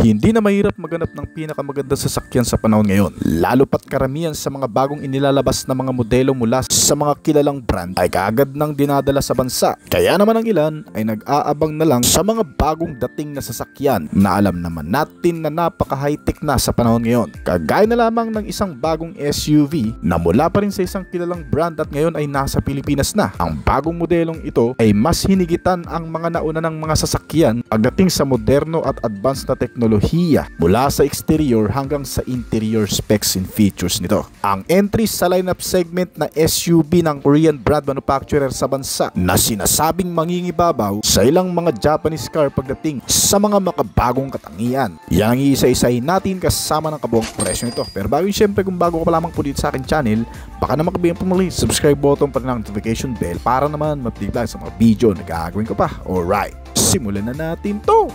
Hindi na mahirap maganap ng pinakamagandang sasakyan sa panahon ngayon. Lalo pat karamihan sa mga bagong inilalabas na mga modelo mula sa mga kilalang brand ay kaagad nang dinadala sa bansa. Kaya naman ang ilan ay nag-aabang na lang sa mga bagong dating na sasakyan na alam naman natin na napaka-high-tech na sa panahon ngayon. Kagaya na lamang ng isang bagong SUV na mula pa rin sa isang kilalang brand at ngayon ay nasa Pilipinas na. Ang bagong modelong ito ay mas hinigitan ang mga nauna ng mga sasakyan pagdating sa moderno at advanced na teknolohiya mula sa exterior hanggang sa interior specs and features nito. Ang entry sa lineup segment na SUV ng Korean brand manufacturer sa bansa na sinasabing mangingibabaw sa ilang mga Japanese car pagdating sa mga makabagong katangian. Yan ang iisa-isahin natin kasama ng kabuang presyo nito. Pero bago yun, syempre kung bago ka pa lamang po dito sa akin channel, baka na makabigyan po muli subscribe button pa rin ang notification bell para naman mapigla sa mga video na gagawin ko pa. Alright, simulan na natin to!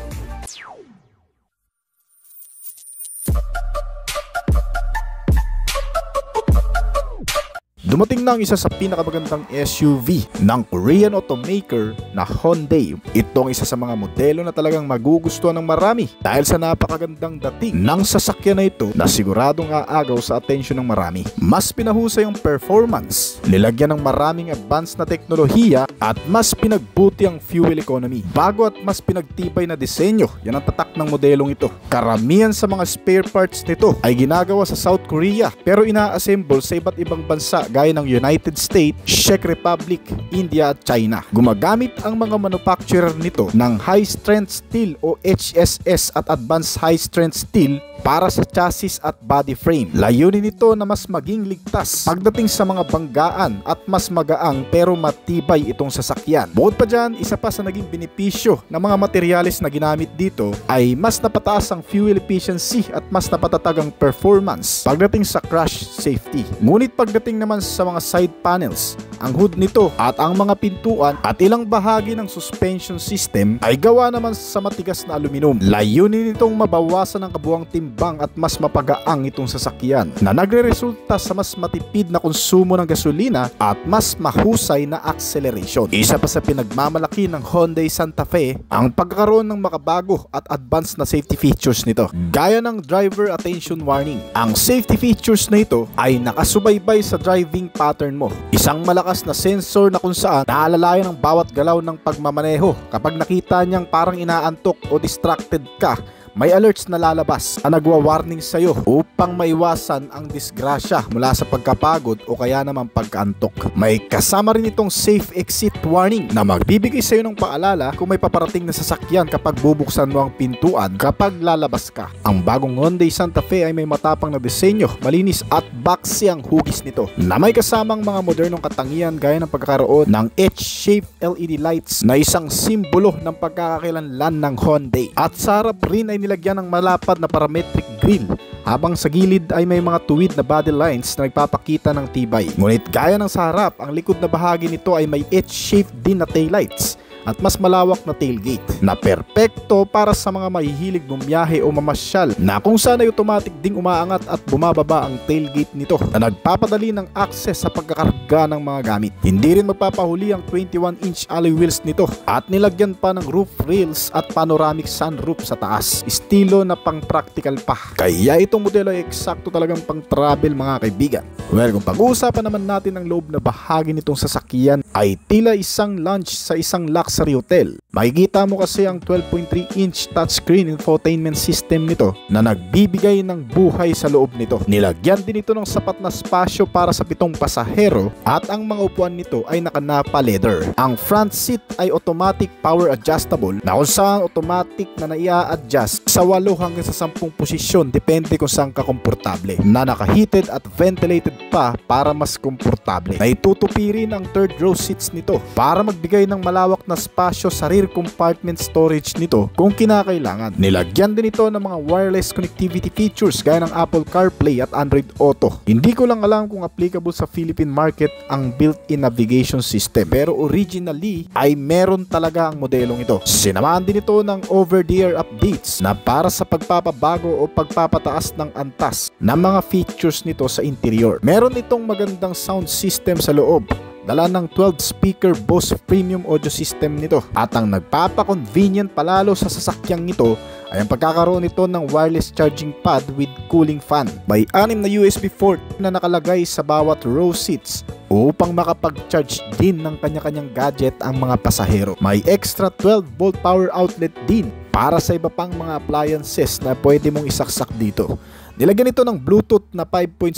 Dumating na ang isa sa pinakamagandang SUV ng Korean automaker na Hyundai. Ito ang isa sa mga modelo na talagang magugustuhan ng marami dahil sa napakagandang dating ng sasakyan na ito na siguradong aagaw sa atensyon ng marami. Mas pinahusay ang performance, nilagyan ng maraming advanced na teknolohiya at mas pinagbuti ang fuel economy. Bago at mas pinagtibay na disenyo, yan ang tatak ng modelong ito. Karamihan sa mga spare parts nito ay ginagawa sa South Korea pero ina-assemble sa iba't ibang bansa gaya ng United States, Czech Republic, India at China. Gumagamit ang mga manufacturer nito ng high strength steel o HSS at advanced high strength steel para sa chassis at body frame. Layunin nito na mas maging ligtas pagdating sa mga banggaan at mas magaang pero matibay itong sasakyan. Bukod pa dyan, isa pa sa naging benepisyo ng mga materyales na ginamit dito ay mas napataas ang fuel efficiency at mas napatatag ang performance pagdating sa crash safety. Ngunit pagdating naman sa mga side panels, ang hood nito at ang mga pintuan at ilang bahagi ng suspension system ay gawa naman sa matigas na aluminum. Layunin nitong mabawasan ang kabuang timbang at mas mapagaang itong sasakyan na nagre-resulta sa mas matipid na konsumo ng gasolina at mas mahusay na acceleration. Isa pa sa pinagmamalaki ng Hyundai Santa Fe ang pagkakaroon ng makabago at advanced na safety features nito gaya ng driver attention warning. Ang safety features na ito ay nakasubaybay sa driving pattern mo. Isang malakas na sensor na kung saan naalalayan ang bawat galaw ng pagmamaneho. Kapag nakita niyang parang inaantok o distracted ka, may alerts na lalabas na nagwa-warning sa'yo upang maiwasan ang disgrasya mula sa pagkapagod o kaya naman pagkaantok. May kasama rin itong safe exit warning na magbibigay sa'yo ng paalala kung may paparating na sasakyan kapag bubuksan mo ang pintuan kapag lalabas ka. Ang bagong Hyundai Santa Fe ay may matapang na disenyo, malinis at boxy ang hugis nito na may kasamang mga modernong katangian gaya ng pagkakaroon ng H-shaped LED lights na isang simbolo ng pagkakakilanlan ng Hyundai. At sa harap rin ay nilagyan ng malapad na parametric grille habang sa gilid ay may mga tuwid na body lines na nagpapakita ng tibay. Ngunit gaya ng sa harap, ang likod na bahagi nito ay may H-shaped din na taillights at mas malawak na tailgate na perpekto para sa mga mahihilig bumiyahe o mamasyal na kung saan ay automatic ding umaangat at bumababa ang tailgate nito na nagpapadali ng access sa pagkakarga ng mga gamit. Hindi rin magpapahuli ang 21-inch alloy wheels nito at nilagyan pa ng roof rails at panoramic sunroof sa taas. Estilo na pang practical pa. Kaya itong modelo ay eksakto talagang pang travel mga kaibigan. Well, kung pag-uusapan naman natin ang loob na bahagi nitong sasakyan ay tila isang lounge sa isang luxury hotel. Makikita mo kasi ang 12.3-inch touchscreen infotainment system nito na nagbibigay ng buhay sa loob nito. Nilagyan din ito ng sapat na spasyo para sa 7 pasahero at ang mga upuan nito ay nakanapa leather. Ang front seat ay automatic power adjustable na kung saan automatic na naia-adjust sa 8 hanggang sa 10 posisyon depende kung saan ka komportable, na naka-heated at ventilated pa para mas komportable. Naitutupi rin ang third row seats nito para magbigay ng malawak na spasyo sa rear compartment storage nito kung kinakailangan. Nilagyan din ito ng mga wireless connectivity features gaya ng Apple CarPlay at Android Auto. Hindi ko lang alam kung applicable sa Philippine market ang built-in navigation system, pero originally ay meron talaga ang modelong ito. Sinamahan din ito ng over-the-air updates na para sa pagpapabago o pagpapataas ng antas ng mga features nito sa interior. Meron itong magandang sound system sa loob dala ng 12-speaker Bose premium audio system nito. At ang nagpapa-convenient palalo sa sasakyang ito ay ang pagkakaroon nito ng wireless charging pad with cooling fan. May 6 na USB port na nakalagay sa bawat row seats upang makapag-charge din ng kanya-kanyang gadget ang mga pasahero. May extra 12-volt power outlet din para sa iba pang mga appliances na pwede mong isaksak dito. Nilagyan ito ng Bluetooth na 5.0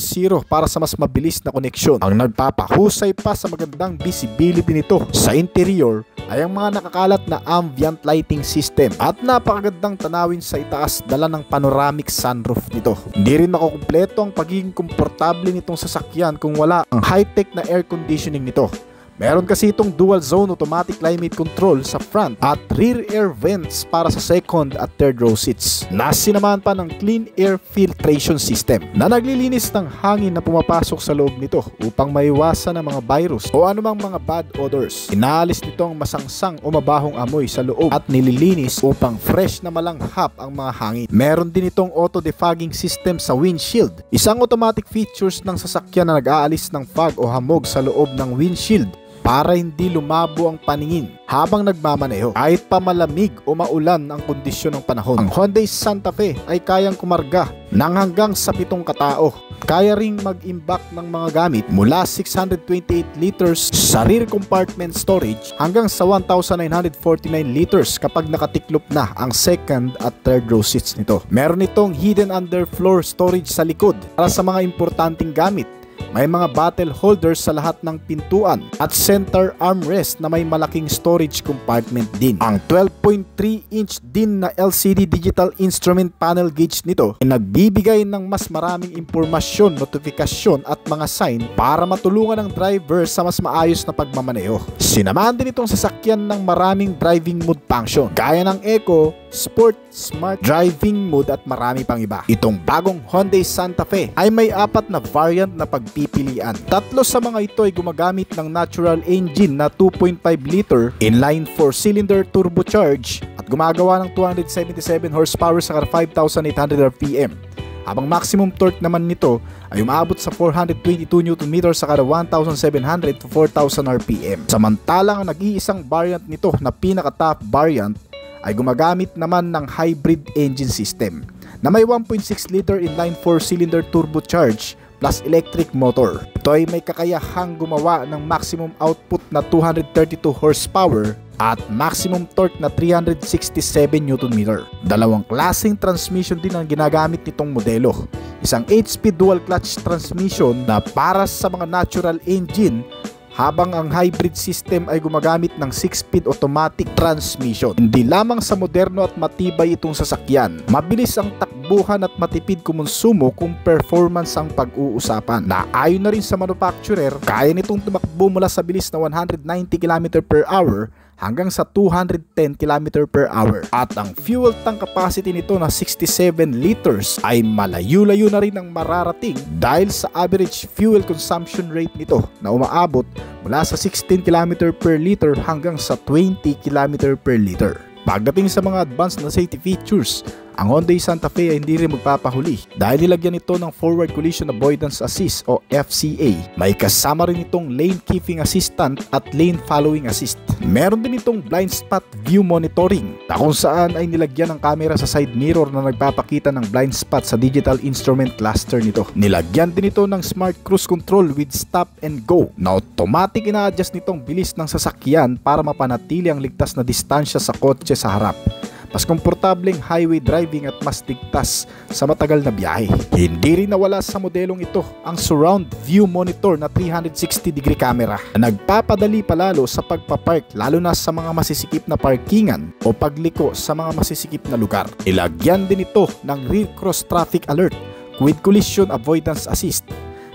para sa mas mabilis na koneksyon. Ang nagpapahusay pa sa magandang visibility nito sa interior ay ang mga nakakalat na ambient lighting system at napakagandang tanawin sa itaas dala ng panoramic sunroof nito. Hindi rin makukumpleto ang pagiging komportable nitong sasakyan kung wala ang high-tech na air conditioning nito. Meron kasi itong dual zone automatic climate control sa front at rear air vents para sa second at third row seats. Nasinamahan pa ng clean air filtration system na naglilinis ng hangin na pumapasok sa loob nito upang maiwasan ang mga virus o anumang mga bad odors. Inaalis nito ang masangsang o mabahong amoy sa loob at nililinis upang fresh na malanghap ang mga hangin. Meron din itong auto defogging system sa windshield, isang automatic features ng sasakyan na nag-aalis ng fog o hamog sa loob ng windshield para hindi lumabo ang paningin habang nagmamaneho kahit pa malamig o maulan ang kondisyon ng panahon. Ang Hyundai Santa Fe ay kayang kumarga ng hanggang sa 7 katao. Kaya ring mag-imbak ng mga gamit mula 628 liters sa rear compartment storage hanggang sa 1,949 liters kapag nakatiklop na ang second at third row seats nito. Meron itong hidden underfloor storage sa likod para sa mga importanteng gamit. May mga bottle holders sa lahat ng pintuan at center armrest na may malaking storage compartment din. Ang 12.3-inch din na LCD digital instrument panel gauge nito ay nagbibigay ng mas maraming impormasyon, notifikasyon at mga sign para matulungan ang driver sa mas maayos na pagmamaneho. Sinamahan din itong sasakyan ng maraming driving mode function gaya ng Eco, Sport, Smart Driving Mode at marami pang iba. Itong bagong Hyundai Santa Fe ay may 4 na variant na pagpipilian. 3 sa mga ito ay gumagamit ng natural engine na 2.5 liter inline 4-cylinder turbocharged at gumagawa ng 277 horsepower sa 5,800 RPM. Habang maximum torque naman nito ay umaabot sa 422 Nm sa kada 1,700 to 4,000 RPM. Samantalang ang nag-iisang variant nito na pinaka-top variant ay gumagamit naman ng hybrid engine system na may 1.6 liter inline 4-cylinder turbocharged plus electric motor. Ito ay may kakayahang gumawa ng maximum output na 232 horsepower at maximum torque na 367 Nm. Dalawang klaseng transmission din ang ginagamit nitong modelo. Isang 8-speed dual clutch transmission na para sa mga natural engine, habang ang hybrid system ay gumagamit ng 6-speed automatic transmission. Hindi lamang sa moderno at matibay itong sasakyan, mabilis ang takbuhan at matipid kumonsumo kung performance ang pag-uusapan. Na ayon na rin sa manufacturer, kaya nitong tumakbo mula sa bilis na 190 km/h hanggang sa 210 km/h. At ang fuel tank capacity nito na 67 liters ay malayo-layo na rin ang mararating dahil sa average fuel consumption rate nito na umaabot mula sa 16 km/l hanggang sa 20 km/l. Pagdating sa mga advanced na safety features, ang Hyundai Santa Fe ay hindi rin magpapahuli dahil nilagyan ito ng Forward Collision Avoidance Assist o FCA. May kasama rin itong Lane Keeping Assistant at Lane Following Assist. Meron din itong Blind Spot View Monitoring na kung saan ay nilagyan ng camera sa side mirror na nagpapakita ng blind spot sa digital instrument cluster nito. Nilagyan din ito ng Smart Cruise Control with Stop and Go na automatic ina-adjust nitong bilis ng sasakyan para mapanatili ang ligtas na distansya sa kotse sa harap. Mas komportableng highway driving at mas ligtas sa matagal na biyahe. Hindi rin nawala sa modelong ito ang surround view monitor na 360-degree camera na nagpapadali palalo sa pagpapark lalo na sa mga masisikip na parkingan o pagliko sa mga masisikip na lugar. Ilagyan din ito ng rear cross traffic alert with collision avoidance assist.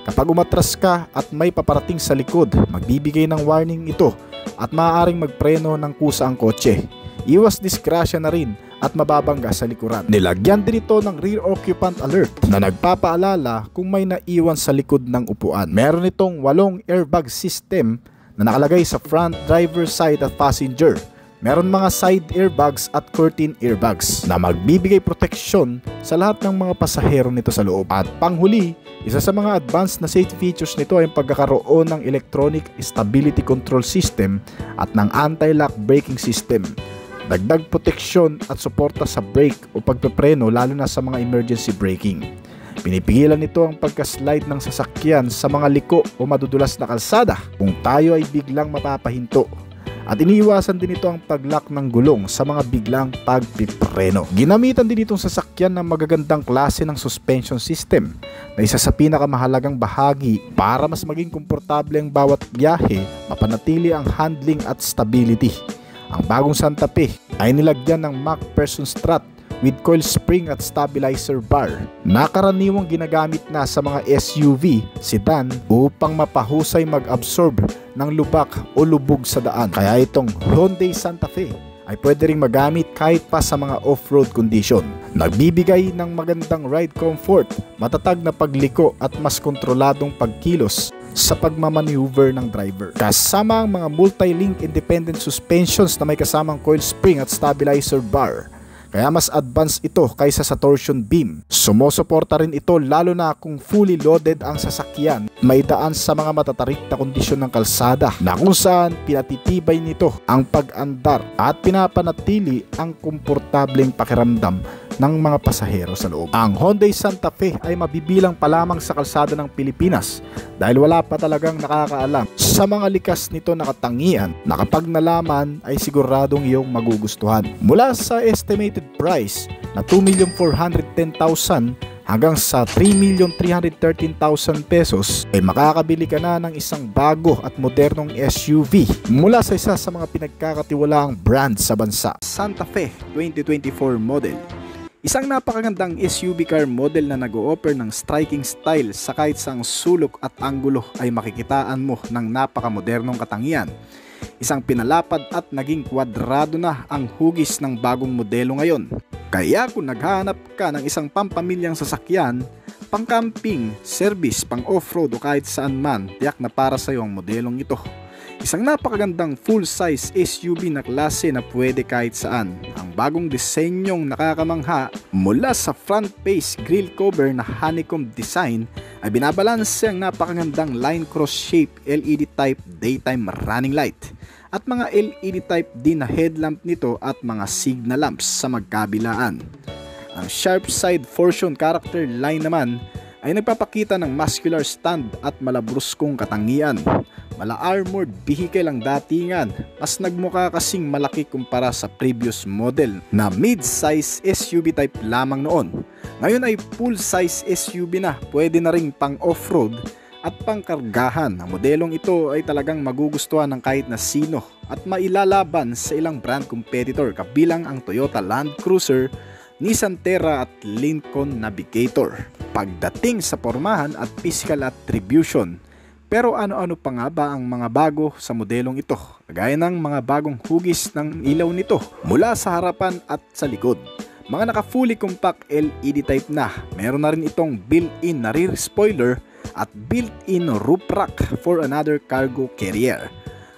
Kapag umatras ka at may paparating sa likod, magbibigay ng warning ito at maaaring magpreno ng kusa ang kotse. Iwas disgrasya na rin at mababangga sa likuran. Nilagyan din ito ng rear occupant alert na nagpapaalala kung may naiwan sa likod ng upuan. Meron itong 8 airbag system na nakalagay sa front, driver side at passenger. Meron mga side airbags at curtain airbags na magbibigay proteksyon sa lahat ng mga pasahero nito sa loob. At panghuli, isa sa mga advanced na safety features nito ay ang pagkakaroon ng electronic stability control system at ng anti-lock braking system. Dagdag proteksyon at suporta sa brake o pagpepreno lalo na sa mga emergency braking. Pinipigilan nito ang pagka-slide ng sasakyan sa mga liko o madudulas na kalsada kung tayo ay biglang mapapahinto. At iniiwasan din ito ang pag-lock ng gulong sa mga biglang pagpipreno. Ginamitan din itong sasakyan ng magagandang klase ng suspension system na isa sa pinakamahalagang bahagi para mas maging komportable ang bawat biyahe, mapanatili ang handling at stability. Ang bagong Santa Fe ay nilagyan ng MacPherson strut with coil spring at stabilizer bar na karaniwang ginagamit na sa mga SUV, sedan upang mapahusay mag-absorb ng lubak o lubog sa daan. Kaya itong Hyundai Santa Fe ay pwede ring magamit kahit pa sa mga off-road condition. Nagbibigay ng magandang ride comfort, matatag na pagliko at mas kontroladong pagkilos sa pagmamaneuver ng driver. Kasama ang mga multi-link independent suspensions na may kasamang coil spring at stabilizer bar. Kaya mas advanced ito kaysa sa torsion beam. Sumusuporta rin ito lalo na kung fully loaded ang sasakyan. May daan sa mga matatarik na kondisyon ng kalsada na kung saan pinatitibay nito ang pag-andar at pinapanatili ang komportableng pakiramdam ng mga pasahero sa loob. Ang Hyundai Santa Fe ay mabibilang pa lamang sa kalsada ng Pilipinas dahil wala pa talagang nakakaalam sa mga likas nito na katangian na kapag nalaman ay siguradong iyong magugustuhan. Mula sa estimated price na 2,410,000 hanggang sa 3,313,000 pesos ay makakabili ka na ng isang bago at modernong SUV mula sa isa sa mga pinagkakatiwalaang brand sa bansa. Santa Fe 2024 model. Isang napakagandang SUV car model na nag-o-offer ng striking style sa kahit saang sulok at anggulo ay makikitaan mo ng napakamodernong katangian. Isang pinalapad at naging kwadrado na ang hugis ng bagong modelo ngayon. Kaya kung naghahanap ka ng isang pampamilyang sasakyan, pang camping, service, pang off-road o kahit saan man, tiyak na para sa iyo ang modelong ito. Isang napakagandang full-size SUV na klase na pwede kahit saan. Ang bagong disenyong nakakamangha mula sa front face grille cover na honeycomb design ay binabalanse ang napakagandang line cross shape LED type daytime running light at mga LED type din na headlamp nito at mga signal lamps sa magkabilaan. Ang sharp side torsion character line naman ay nagpapakita ng muscular stand at malabruskong katangian. Mala-armored vehicle ang datingan, mas nagmukha kasing malaki kumpara sa previous model na mid-size SUV type lamang noon. Ngayon ay full-size SUV na, pwede na ring pang off-road at pangkargahan. Ang modelong ito ay talagang magugustuhan ng kahit na sino at mailalaban sa ilang brand competitor kabilang ang Toyota Land Cruiser, Nissan Terra at Lincoln Navigator pagdating sa pormahan at physical attribution. Pero ano-ano pa nga ba ang mga bago sa modelong ito? Gaya ng mga bagong hugis ng ilaw nito mula sa harapan at sa likod. Mga naka-fully compact LED type na. Meron na rin itong built-in na rear spoiler at built-in roof rack for another cargo carrier.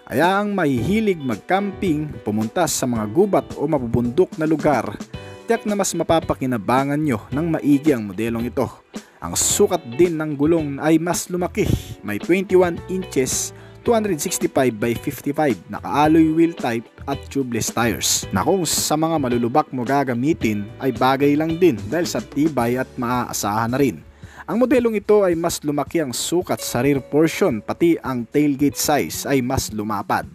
Kaya ang mahihilig mag-camping, pumunta sa mga gubat o mabubundok na lugar, tiyak na mas mapapakinabangan nyo ng maigi ang modelong ito. Ang sukat din ng gulong ay mas lumaki, may 21 inches, 265 by 55, naka-alloy wheel type at tubeless tires na kung sa mga malulubak mo gagamitin ay bagay lang din dahil sa tibay at maaasahan na rin. Ang modelong ito ay mas lumaki ang sukat sa rear portion, pati ang tailgate size ay mas lumapad.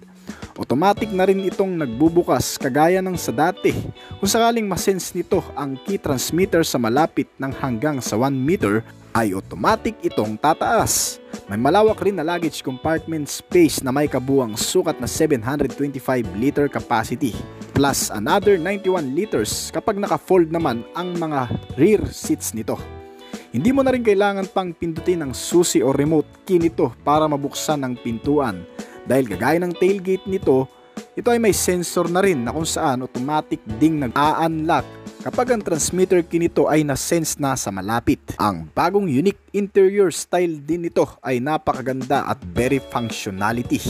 Automatic na rin itong nagbubukas kagaya ng sa dati. Kung sakaling masense nito ang key transmitter sa malapit ng hanggang sa 1 meter, ay automatic itong tataas. May malawak rin na luggage compartment space na may kabuang sukat na 725 liter capacity plus another 91 liters kapag naka-fold naman ang mga rear seats nito. Hindi mo na rin kailangan pang pindutin ang susi o remote key nito para mabuksan ang pintuan. Dahil gagaya ng tailgate nito, ito ay may sensor na rin na kung saan automatic ding nag-a-unlock kapag ang transmitter key nito ay na-sense na sa malapit. Ang bagong unique interior style din nito ay napakaganda at very functionality.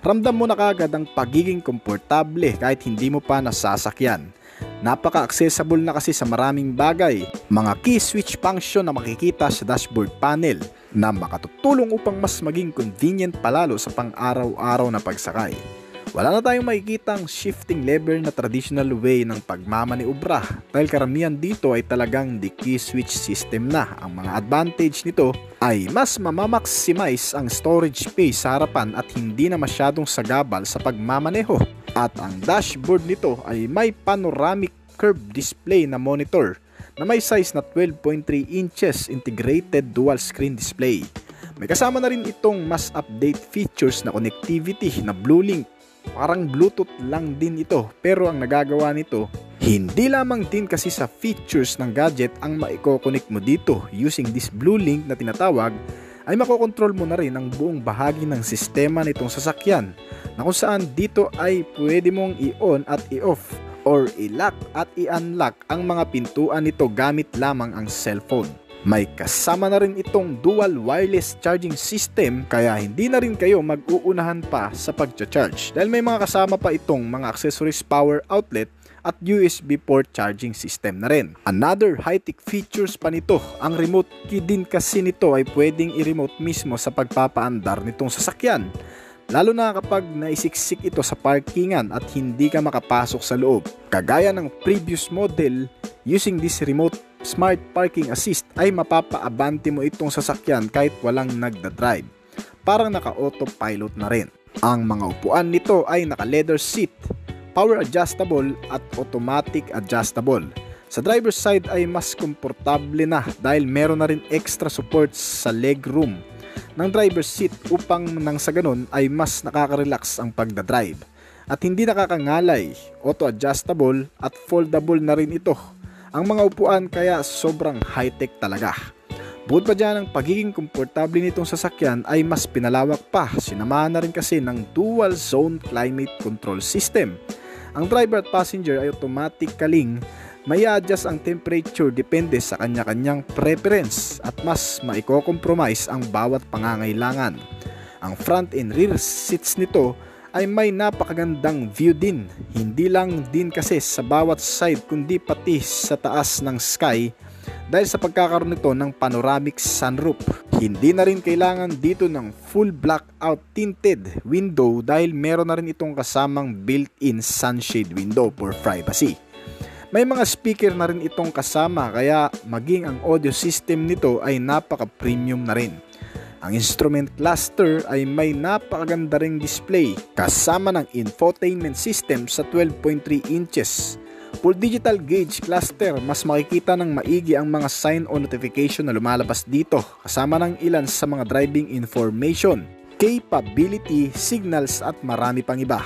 Ramdam mo na kagad ang pagiging komportable kahit hindi mo pa nasasakyan. Napaka-accessible na kasi sa maraming bagay. Mga key switch function na makikita sa dashboard panel na makatutulong upang mas maging convenient palalo sa pang-araw-araw na pagsakay. Wala na tayong makikitang shifting lever na traditional way ng pagmamaniobra dahil karamihan dito ay talagang the key switch system na. Ang mga advantage nito ay mas mamamaximize ang storage space sa harapan at hindi na masyadong sagabal sa pagmamaneho. At ang dashboard nito ay may panoramic curved display na monitor na may size na 12.3 inches integrated dual screen display. May kasama na rin itong mas update features na connectivity na BlueLink. Parang Bluetooth lang din ito, pero ang nagagawa nito, hindi lamang din kasi sa features ng gadget ang maiko-connect mo dito. Using this BlueLink na tinatawag, ay makokontrol mo na rin ang buong bahagi ng sistema nitong sasakyan, na kung saan dito ay pwede mong i-on at i-off or i-lock at i-unlock ang mga pintuan nito gamit lamang ang cellphone. May kasama na rin itong dual wireless charging system kaya hindi na rin kayo mag-uunahan pa sa pag-charge dahil may mga kasama pa itong mga accessories power outlet at USB port charging system na rin. Another high-tech features pa nito, ang remote key din kasi nito ay pwedeng i-remote mismo sa pagpapaandar nitong sasakyan. Lalo na kapag naisiksik ito sa parkingan at hindi ka makapasok sa loob. Kagaya ng previous model, using this remote smart parking assist ay mapapaabante mo itong sasakyan kahit walang nagdadrive. Parang naka-autopilot na rin. Ang mga upuan nito ay naka-leather seat, power adjustable at automatic adjustable. Sa driver's side ay mas komportable na dahil meron na rin extra support sa leg room ng driver's seat upang nang sa ganun ay mas nakaka-relax ang pagdadrive. At hindi nakakangalay, auto-adjustable at foldable na rin ito ang mga upuan kaya sobrang high-tech talaga. Bukod pa dyan, ang pagiging komportable nitong sasakyan ay mas pinalawak pa. Sinamahan na rin kasi ng dual zone climate control system. Ang driver at passenger ay automatically may adjust ang temperature depende sa kanya-kanyang preference at mas maiko-compromise ang bawat pangangailangan. Ang front and rear seats nito ay may napakagandang view din. Hindi lang din kasi sa bawat side kundi pati sa taas ng sky dahil sa pagkakaroon nito ng panoramic sunroof. Hindi na rin kailangan dito ng full blackout tinted window dahil meron na rin itong kasamang built-in sunshade window for privacy. May mga speaker na rin itong kasama kaya maging ang audio system nito ay napaka-premium na rin. Ang instrument cluster ay may napakaganda ring display kasama ng infotainment system sa 12.3 inches. Full digital gauge cluster, mas makikita ng maigi ang mga sign o notification na lumalabas dito kasama ng ilan sa mga driving information, capability, signals at marami pang iba.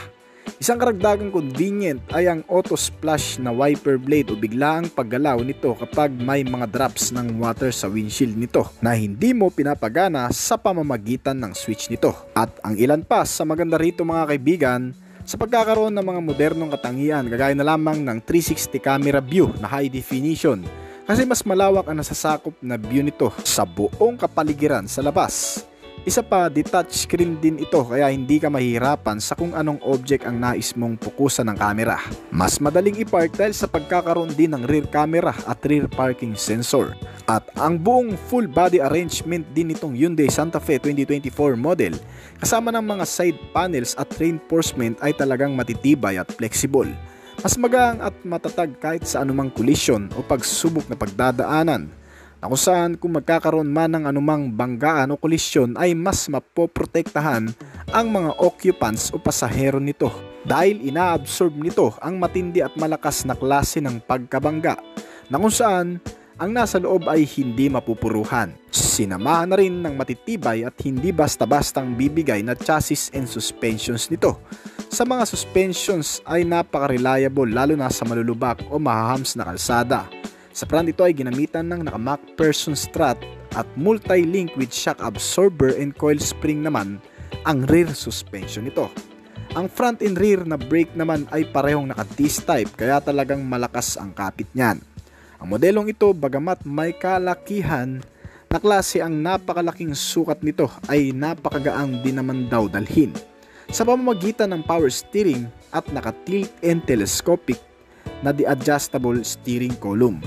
Isang karagdagang convenient ay ang auto splash na wiper blade o biglaang paggalaw nito kapag may mga drops ng water sa windshield nito na hindi mo pinapagana sa pamamagitan ng switch nito. At ang ilan pa sa maganda rito mga kaibigan, sa pagkakaroon ng mga modernong katangian kagaya na lamang ng 360 camera view na high definition kasi mas malawak ang nasasakop na view nito sa buong kapaligiran sa labas. Isa pa, detached screen din ito kaya hindi ka mahihirapan sa kung anong object ang nais mong pukusan ng camera. Mas madaling i-park dahil sa pagkakaroon din ng rear camera at rear parking sensor. At ang buong full body arrangement din nitong Hyundai Santa Fe 2024 model kasama ng mga side panels at reinforcement ay talagang matitibay at flexible. Mas magaan at matatag kahit sa anumang collision o pagsubok na pagdadaanan. Na kung saan kung magkakaroon man ng anumang banggaan o kolisyon ay mas mapoprotektahan ang mga occupants o pasahero nito dahil inaabsorb nito ang matindi at malakas na klase ng pagkabangga na kung saan ang nasa loob ay hindi mapupuruhan. Sinamahan na rin ng matitibay at hindi basta-bastang bibigay na chassis and suspensions nito. Sa mga suspensions ay napaka-reliable lalo na sa malulubak o mahahams na kalsada. Sa front ito ay ginamitan ng naka-MacPherson strut at multi-link with shock absorber and coil spring naman ang rear suspension nito. Ang front and rear na brake naman ay parehong naka-disc type kaya talagang malakas ang kapit niyan. Ang modelong ito bagamat may kalakihan na klase ang napakalaking sukat nito ay napakagaang din naman daw dalhin. sa pamamagitan ng power steering at naka-tilt and telescopic na di-adjustable steering column,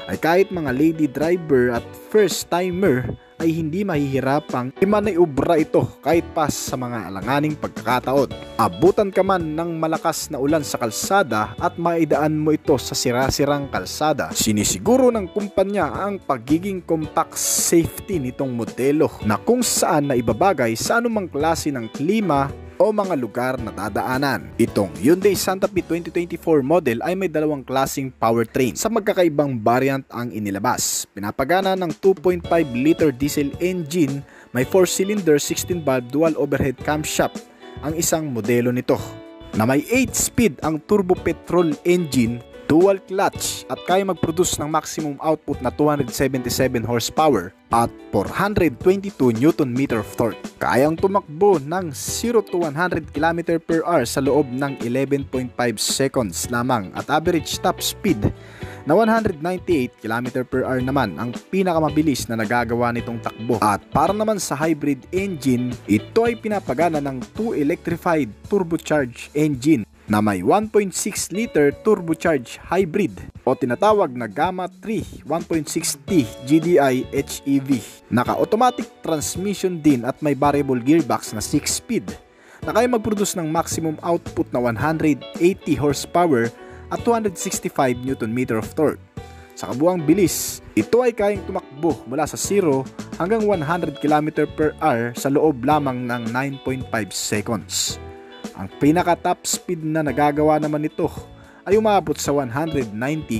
ay kahit mga lady driver at first timer ay hindi mahihirapang imaniobra ito kahit pa sa mga alanganing pagkakataon. Abutan ka man ng malakas na ulan sa kalsada at maidaan mo ito sa sira-sirang kalsada, sinisiguro ng kumpanya ang pagiging compact safety nitong modelo na kung saan na ibabagay sa anumang klase ng klima o mga lugar na dadaanan. Itong Hyundai Santa Fe 2024 model ay may dalawang klaseng powertrain. Sa magkakaibang variant ang inilabas. Pinapagana ng 2.5 liter diesel engine, may 4-cylinder 16-valve dual overhead camshaft ang isang modelo nito, na may 8-speed ang turbo petrol engine, dual clutch at kaya mag-produce ng maximum output na 277 horsepower at 422 Nm of torque. Kayang tumakbo ng 0 to 100 km/h sa loob ng 11.5 seconds lamang at average top speed na 198 km/h naman ang pinakamabilis na nagagawa nitong takbo. At para naman sa hybrid engine, ito ay pinapagana ng 2 electrified turbocharged engine na may 1.6 liter turbocharged hybrid o tinatawag na Gamma 3 1.6T GDI HEV. Naka-automatic transmission din at may variable gearbox na 6-speed na kaya mag-produce ng maximum output na 180 horsepower at 265 Nm of torque. Sa kabuang bilis, ito ay kayang tumakbo mula sa 0 hanggang 100 km/h sa loob lamang ng 9.5 seconds. Ang pinaka-top speed na nagagawa naman nito ay umabot sa 190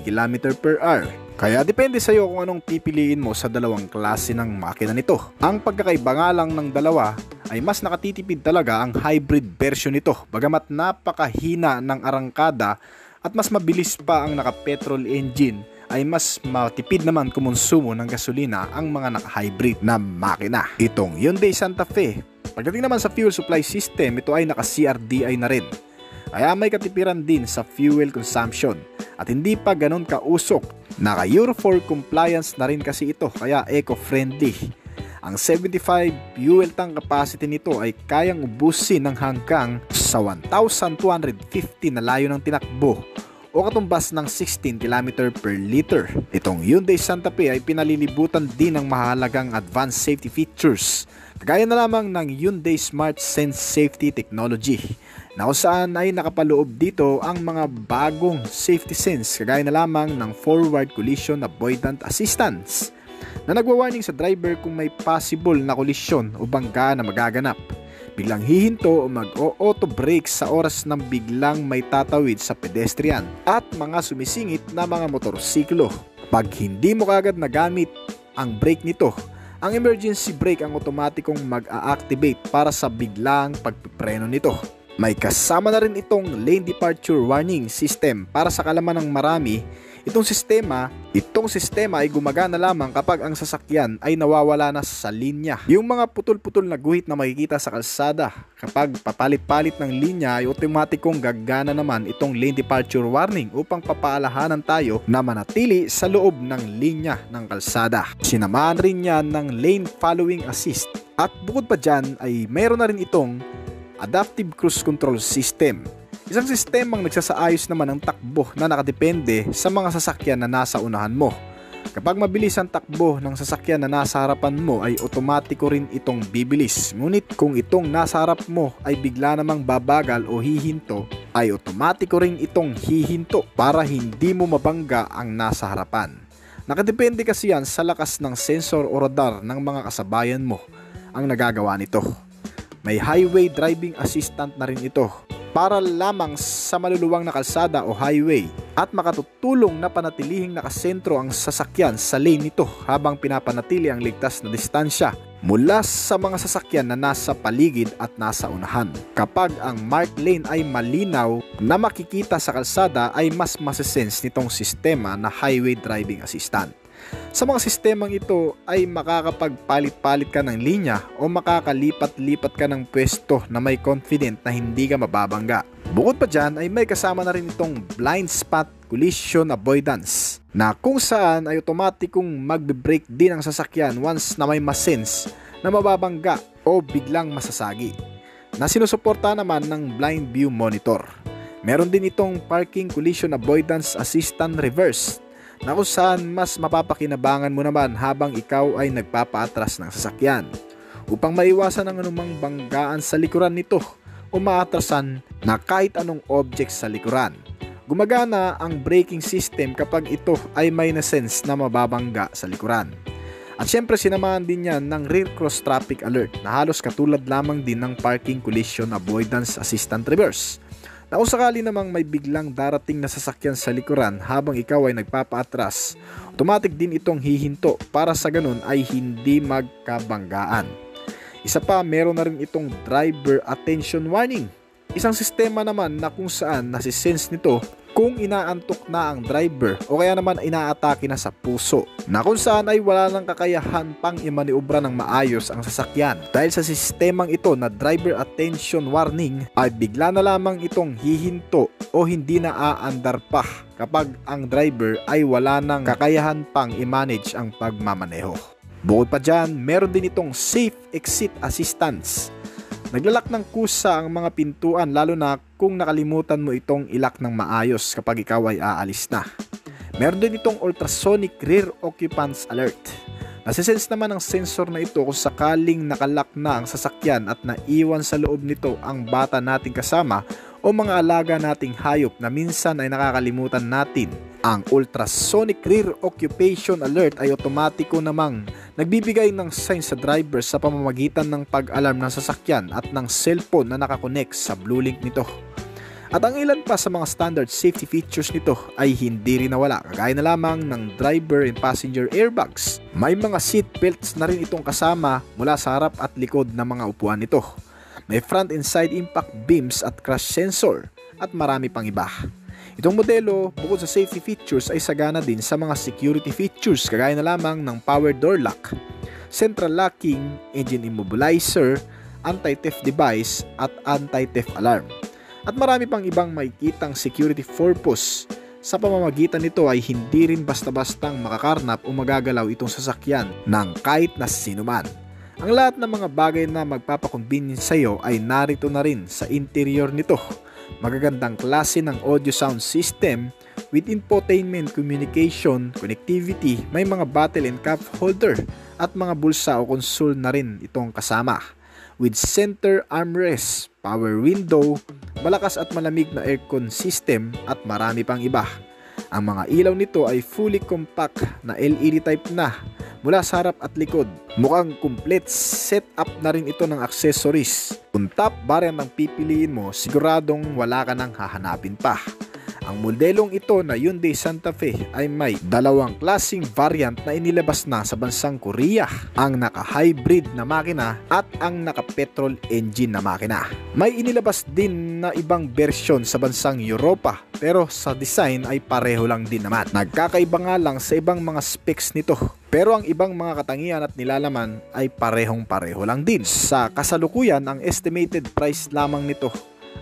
km/h. Kaya depende sa iyo kung anong pipiliin mo sa dalawang klase ng makina nito. Ang pagkakaiba nga lang ng dalawa ay mas nakatitipid talaga ang hybrid version nito, bagamat napakahina ng arangkada at mas mabilis pa ang naka-petrol engine, ay mas matipid naman kumonsumo ng gasolina ang mga naka-hybrid na makina. Itong Hyundai Santa Fe, pagdating naman sa fuel supply system, ito ay naka-CRDI na rin. Kaya may katipiran din sa fuel consumption at hindi pa ganun kausok. Naka Euro 4 compliance na rin kasi ito, kaya eco-friendly. Ang 75 fuel tank capacity nito ay kayang ubusin ng hanggang sa 1,250 na layo ng tinakbo o katumbas ng 16 km per liter. Itong Hyundai Santa Fe ay pinalilibutan din ng mahalagang advanced safety features, kagaya na lamang ng Hyundai Smart Sense Safety Technology, na kung saan ay nakapaloob dito ang mga bagong safety sense kagaya na lamang ng Forward Collision Avoidance Assistance na nagwa-warning sa driver kung may possible na kolisyon o bangga na magaganap, biglang hihinto o mag-auto brake sa oras ng biglang may tatawid sa pedestrian at mga sumisingit na mga motorsiklo. Pag hindi mo kagad nagamit ang brake nito, ang emergency brake ang otomatikong mag-a-activate para sa biglang pagpipreno nito. May kasama na rin itong lane departure warning system para sa kalaman ng marami. Itong sistema ay gumagana lamang kapag ang sasakyan ay nawawala na sa linya. Yung mga putol-putol na guhit na makikita sa kalsada, kapag papalit-palit ng linya ay otomatikong gagana naman itong lane departure warning upang papaalahanan tayo na manatili sa loob ng linya ng kalsada. Sinamahan rin yan ng lane following assist. At bukod pa dyan ay mayroon na rin itong adaptive cruise control system. Isang sistemang nagsasaayos naman ng takbo na nakadepende sa mga sasakyan na nasa unahan mo. Kapag mabilis ang takbo ng sasakyan na nasa harapan mo ay otomatiko rin itong bibilis. Ngunit kung itong nasa harap mo ay bigla namang babagal o hihinto, ay otomatiko rin itong hihinto para hindi mo mabangga ang nasa harapan. Nakadepende kasi yan sa lakas ng sensor o radar ng mga kasabayan mo ang nagagawa nito. May highway driving assistant na rin ito para lamang sa maluluwang na kalsada o highway at makatutulong na panatilihing nakasentro ang sasakyan sa lane nito habang pinapanatili ang ligtas na distansya mula sa mga sasakyan na nasa paligid at nasa unahan. Kapag ang marked lane ay malinaw na makikita sa kalsada ay mas masesense nitong sistema na highway driving assistant. Sa mga sistemang ito ay makakapagpalit-palit ka ng linya o makakalipat-lipat ka ng pwesto na may confident na hindi ka mababangga. Bukod pa dyan ay may kasama na rin itong blind spot collision avoidance na kung saan ay otomatikong magbe-brake din ang sasakyan once na may masense na mababangga o biglang masasagi. na sinusuporta naman ng blind view monitor. Meron din itong parking collision avoidance assistant reverse na kung saan mas mapapakinabangan mo naman habang ikaw ay nagpapaatras ng sasakyan upang maiwasan ang anumang banggaan sa likuran nito o maatrasan na kahit anong object sa likuran. Gumagana ang braking system kapag ito ay may nasense na mababangga sa likuran. At syempre sinamahan din yan ng rear cross traffic alert na halos katulad lamang din ng parking collision avoidance assistant reverse. Na kung sakali namang may biglang darating na sasakyan sa likuran habang ikaw ay nagpapaatras, automatic din itong hihinto para sa ganun ay hindi magkabanggaan. Isa pa, meron na rin itong driver attention warning. Isang sistema naman na kung saan nasisense nito kung inaantok na ang driver o kaya naman inaatake na sa puso, na kung saan ay wala nang kakayahan pang imaniobra ng maayos ang sasakyan. Dahil sa sistemang ito na driver attention warning ay bigla na lamang itong hihinto o hindi na aandar pa kapag ang driver ay wala nang kakayahan pang i-manage ang pagmamaneho. Bukod pa dyan, meron din itong safe exit assistance. Naglalak ng kusa ang mga pintuan lalo na kung nakalimutan mo itong ilak ng maayos kapag ikaw ay aalis na. Meron din itong ultrasonic rear occupants alert. Nasisense naman ang sensor na ito kung sakaling nakalak na ang sasakyan at naiwan sa loob nito ang bata nating kasama o mga alaga nating hayop na minsan ay nakakalimutan natin. Ang ultrasonic rear occupation alert ay otomatiko namang nagbibigay ng sign sa driver sa pamamagitan ng pag-alarm ng sasakyan at ng cellphone na nakakonect sa blue link nito. At ang ilan pa sa mga standard safety features nito ay hindi rin nawala, kagaya na lamang ng driver and passenger airbags. May mga seat belts na rin itong kasama mula sa harap at likod ng mga upuan nito. May front and side impact beams at crash sensor at marami pang iba. Itong modelo, bukod sa safety features ay sagana din sa mga security features kagaya na lamang ng power door lock, central locking, engine immobilizer, anti-theft device at anti-theft alarm. At marami pang ibang makikitang security purpose. Sa pamamagitan nito ay hindi rin basta-bastang makakarnap o magagalaw itong sasakyan ng kahit na sino man. Ang lahat ng mga bagay na magpapakonvenience sa iyo ay narito na rin sa interior nito. Magagandang klase ng audio sound system with infotainment, communication, connectivity, may mga bottle and cup holder at mga bulsa o console na rin itong kasama. With center armrest, power window, malakas at malamig na aircon system at marami pang iba. Ang mga ilaw nito ay fully compact na LED type na mula sa harap at likod. Mukhang complete setup na rin ito ng accessories. Kung top variant ang pipiliin mo, siguradong wala ka nang hahanapin pa. Ang modelong ito na Hyundai Santa Fe ay may dalawang klaseng variant na inilabas na sa bansang Korea, ang naka-hybrid na makina at ang naka-petrol engine na makina. May inilabas din na ibang bersyon sa bansang Europa pero sa design ay pareho lang din naman. Nagkakaiba nga lang sa ibang mga specs nito. Pero ang ibang mga katangian at nilalaman ay parehong-pareho lang din. Sa kasalukuyan, ang estimated price lamang nito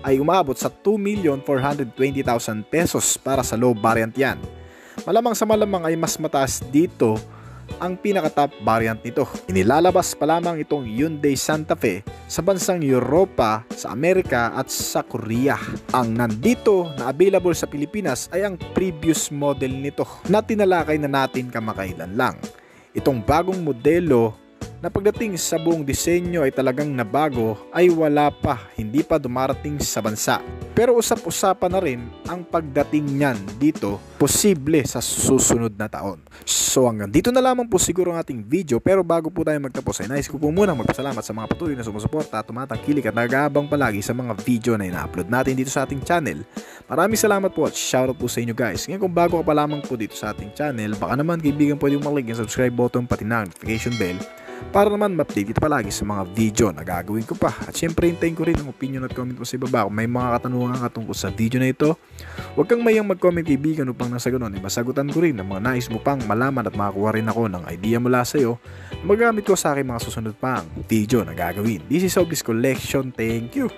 ay umabot sa 2,420,000 pesos para sa low variant yan. Malamang sa malamang ay mas mataas dito ang pinaka-top variant nito. Inilalabas pa lamang itong Hyundai Santa Fe sa bansang Europa, sa Amerika at sa Korea. Ang nandito na available sa Pilipinas ay ang previous model nito na tinalakay na natin kamakailan lang. Itong bagong modelo na pagdating sa buong disenyo ay talagang nabago ay wala pa, hindi pa dumarating sa bansa. Pero usap-usapan na rin ang pagdating niyan dito, posible sa susunod na taon. So hanggang dito na lamang po siguro ang ating video, pero bago po tayo magtapos ay nais ko po munang magpasalamat sa mga patuloy na sumusuporta at tumatangkilik at nag-aabang palagi sa mga video na ina-upload natin dito sa ating channel. Maraming salamat po at shoutout po sa inyo guys. Ngayon kung bago ka pa lamang po dito sa ating channel, baka naman kaibigan pwede mag-click yung subscribe button pati na notification bell para naman ma-update ito palagi sa mga video na gagawin ko pa. At syempre hintayin ko rin ang opinion at comment mo sa ibaba kung may mga katanungan ka tungkol sa video na ito. Huwag kang mayang mag-comment kaibigan upang nasa ganun masagutan ko rin ang mga nais mo pang malaman at makakuha rin ako ng idea mula sa iyo magamit ko sa aking mga susunod pang video na gagawin. This is Obis Collection. Thank you!